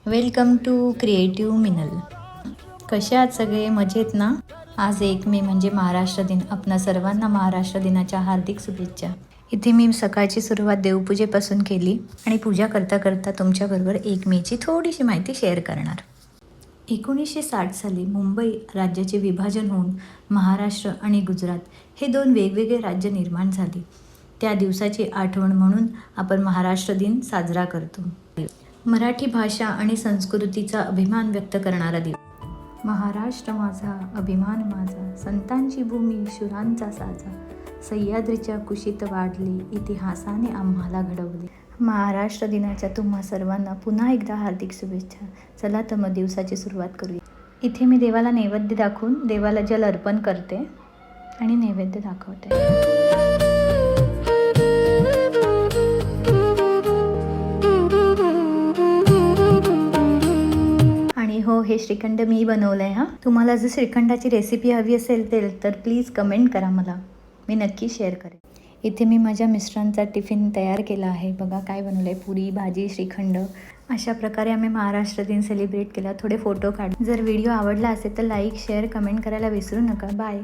Welcome to creative Minal. कसे आहात सगळे? मजेत ना? आज 1 मे म्हणजे महाराष्ट्र दिन. आपणा सर्वांना महाराष्ट्र दिनाच्या हार्दिक शुभेच्छा. इथे मी सकाळची सुरुवात देवपूजेपासून केली आणि पूजा करता करता तुमच्याबरोबर 1 मेची थोडीशी माहिती शेअर करणार. 1960 साली मुंबई राज्याचे विभाजन होऊन महाराष्ट्र आणि गुजरात हे 2 वेगवेगळे राज्य निर्माण झाले. त्या दिवसाची आठवण म्हणून आपण महाराष्ट्र दिन साजरा करतो. मराठी भाषा आणि संस्कृतीचा अभिमान व्यक्त करणारा दिवस. महाराष्ट्र माझा, अभिमान माझा, संतांची भूमी, शूरांचा साजा, सह्याद्रीच्या कुशीत वाढले, इतिहासाने आम्हाला घडवले. महाराष्ट्र दिनाच्या तुम्हा सर्वांना पुन्हा एकदा हार्दिक शुभेच्छा. चला तर मग दिवसाची सुरुवात करूया. इथे मी देवाला नैवेद्य दाखवून देवाला जल अर्पण करते आणि नैवेद्य दाखवते. आणि हो, हे श्रीखंड मी बनवलं आहे. तुम्हाला जर श्रीखंडाची रेसिपी हवी असेल तर प्लीज कमेंट करा मला, मी नक्की शेअर करेन. इथे मी माझ्या मिस्टरांचा टिफिन तयार केला आहे. बघा काय बनवलं आहे, पुरी भाजी श्रीखंड. अशा प्रकारे आम्ही महाराष्ट्र दिन सेलिब्रेट केला. थोडे फोटो काढ. जर व्हिडिओ आवडला असेल तर लाईक शेअर कमेंट करायला विसरू नका. बाय.